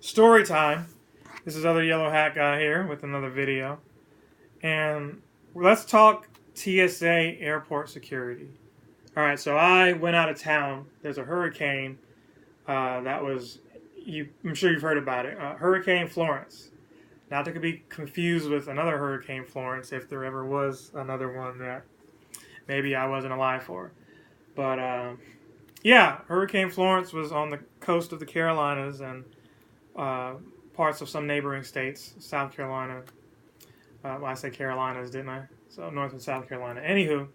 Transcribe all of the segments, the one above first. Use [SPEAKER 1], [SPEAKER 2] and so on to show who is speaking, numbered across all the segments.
[SPEAKER 1] Story time. This is other yellow hat guy here with another video, and let's talk TSA airport security. All right, so I went out of town. There's a hurricane that was you. I'm sure you've heard about it. Hurricane Florence. Not to be confused with another Hurricane Florence, if there ever was another one that maybe I wasn't alive for. But yeah, Hurricane Florence was on the coast of the Carolinas and uh, parts of some neighboring states, South Carolina. Well, I said Carolinas, didn't I? So North and South Carolina. Anywho,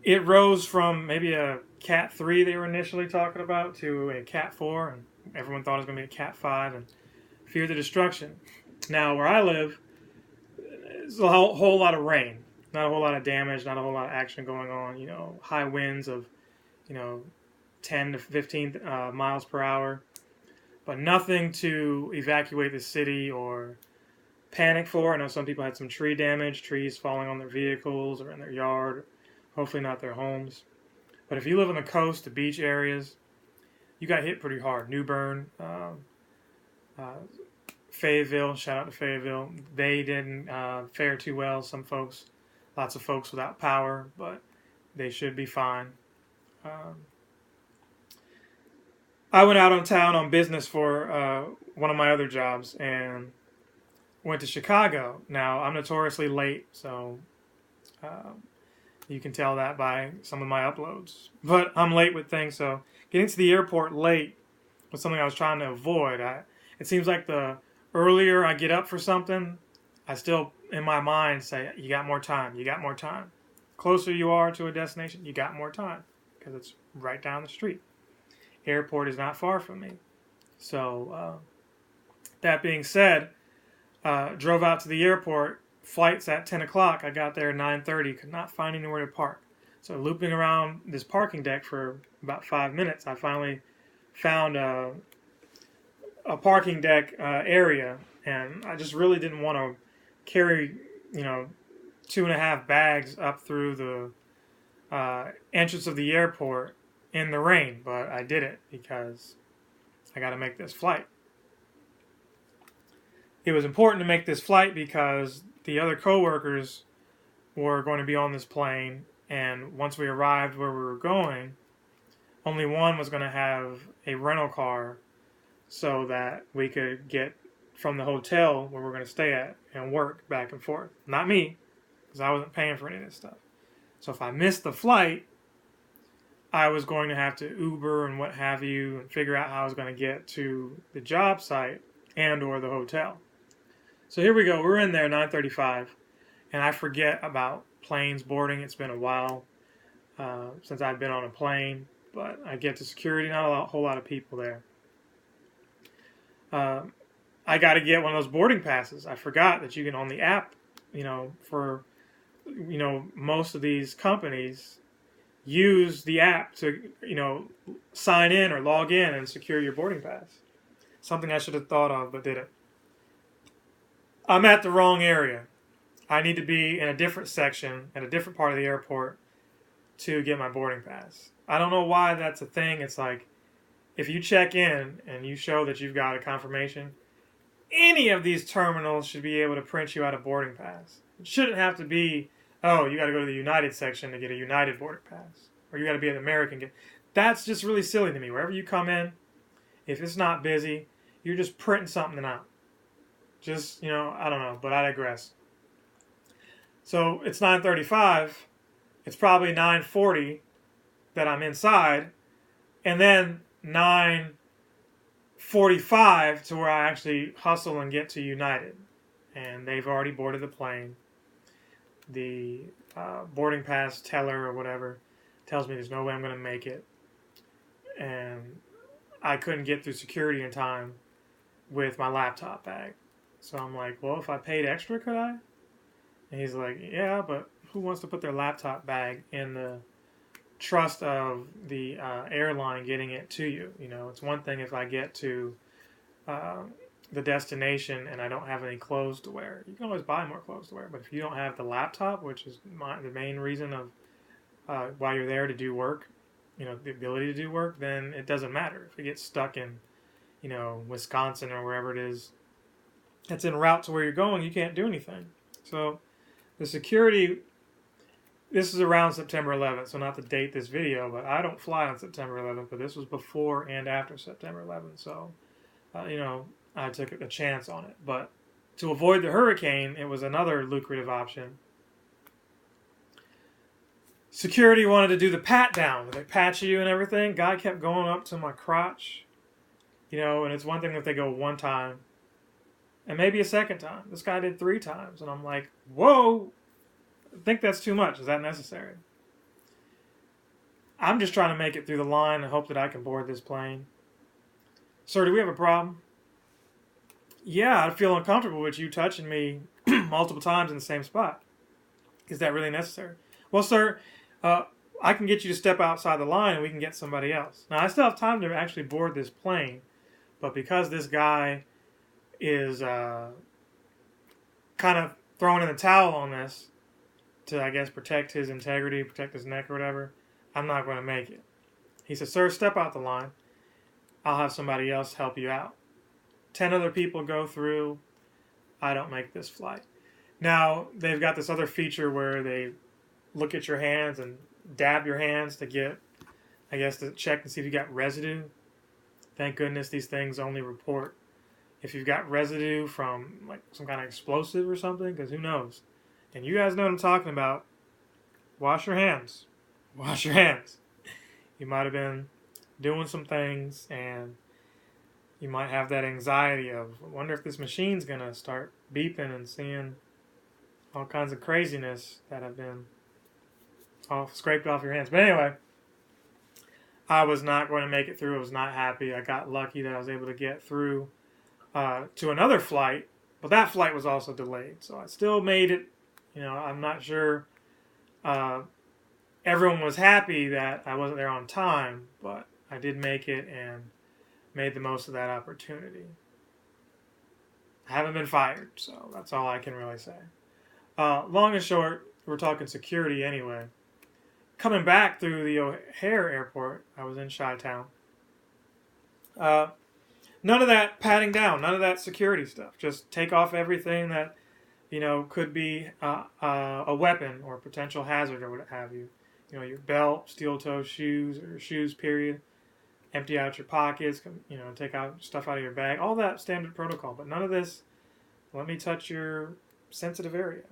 [SPEAKER 1] it rose from maybe a Cat 3 they were initially talking about to a Cat 4, and everyone thought it was going to be a Cat 5 and feared the destruction. Now, where I live, there's a whole lot of rain, not a whole lot of damage, not a whole lot of action going on. High winds of, you know, 10 to 15 miles per hour, but nothing to evacuate the city or panic for. I know some people had some tree damage, trees falling on their vehicles or in their yard, hopefully not their homes. But if you live on the coast, the beach areas, you got hit pretty hard. New Bern, uh, Fayetteville, shout out to Fayetteville. They didn't fare too well. Lots of folks without power, but they should be fine. Um, I went out on town on business for one of my other jobs and went to Chicago. Now, I'm notoriously late, so uh, you can tell that by some of my uploads. But I'm late with things, so getting to the airport late was something I was trying to avoid. It seems like the earlier I get up for something, I still, in my mind, say, you got more time, you got more time. Closer you are to a destination, you got more time because it's right down the street. Airport is not far from me. So, that being said, drove out to the airport. Flight's at 10 o'clock. I got there at 9:30. Could not find anywhere to park. So looping around this parking deck for about 5 minutes, I finally found a parking deck area, and I just really didn't want to carry, 2.5 bags up through the entrance of the airport in the rain, but I did it because I got to make this flight. It was important to make this flight because the other coworkers were going to be on this plane, and once we arrived where we were going, only one was going to have a rental car so that we could get from the hotel where we're going to stay at and work back and forth. Not me, because I wasn't paying for any of this stuff. So if I missed the flight, I was going to have to Uber and what have you and figure out how I was going to get to the job site and or the hotel. So here we go. We're in there 9:35, and I forget about planes boarding. It's been a while since I've been on a plane, but I get to security. Not a whole lot of people there. I got to get one of those boarding passes. I forgot that you can on the app. For most of these companies use the app to sign in or log in and secure your boarding pass. Something I should have thought of but didn't. I'm at the wrong area. I need to be in a different section at a different part of the airport to get my boarding pass. I don't know why that's a thing. It's like if you check in and you show that you've got a confirmation, any of these terminals should be able to print you out a boarding pass. It shouldn't have to be, oh, you got to go to the United section to get a United boarding pass, or you got to be an American. That's just really silly to me. Wherever you come in, if it's not busy, you're just printing something out. Just, I don't know, but I digress. So it's 9:35. It's probably 9:40 that I'm inside, and then 9:45 to where I actually hustle and get to United, and they've already boarded the plane. The boarding pass teller or whatever tells me there's no way I'm going to make it, and I couldn't get through security in time with my laptop bag. So I'm like, well, if I paid extra, could I? And he's like, yeah, but who wants to put their laptop bag in the trust of the airline getting it to you? It's one thing if I get to the destination and I don't have any clothes to wear. You can always buy more clothes to wear, but if you don't have the laptop, which is the main reason of why you're there to do work, the ability to do work, then it doesn't matter if it gets stuck in Wisconsin or wherever it is that's en route to where you're going, you can't do anything. So the security, this is around September 11th, so not to date this video, but I don't fly on September 11th, but this was before and after September 11th, so, I took a chance on it. But to avoid the hurricane, it was another lucrative option. Security wanted to do the pat down. They pat you and everything. Guy kept going up to my crotch, and it's one thing if they go one time and maybe a second time. This guy did 3 times, and I'm like, whoa, I think that's too much. Is that necessary? I'm just trying to make it through the line and hope that I can board this plane. Sir, do we have a problem? Yeah, I feel uncomfortable with you touching me multiple times in the same spot. Is that really necessary? Well, sir, I can get you to step outside the line and we can get somebody else. Now, I still have time to actually board this plane, but because this guy is kind of throwing in the towel on this to, I guess, protect his integrity, protect his neck or whatever, I'm not going to make it. He said, sir, step out the line. I'll have somebody else help you out. 10 other people go through. I don't make this flight. Now, they've got this other feature where they look at your hands and dab your hands to get, I guess, to check and see if you got residue. Thank goodness these things only report if you've got residue from like some kind of explosive or something, because who knows? And you guys know what I'm talking about. Wash your hands. Wash your hands. You might have been doing some things and you might have that anxiety of, I wonder if this machine's going to start beeping and seeing all kinds of craziness that have been scraped off your hands. But anyway, I was not going to make it through. I was not happy. I got lucky that I was able to get through to another flight, but that flight was also delayed. So I still made it. I'm not sure everyone was happy that I wasn't there on time, but I did make it and made the most of that opportunity. I haven't been fired, so that's all I can really say. Long and short, we're talking security anyway. Coming back through the O'Hare airport, I was in Chi-Town. None of that patting down, none of that security stuff. Just take off everything that, could be a weapon or a potential hazard or what have you. Your belt, steel-toe shoes, or shoes, period. Empty out your pockets, take out stuff out of your bag. All that standard protocol, but none of this, let me touch your sensitive area.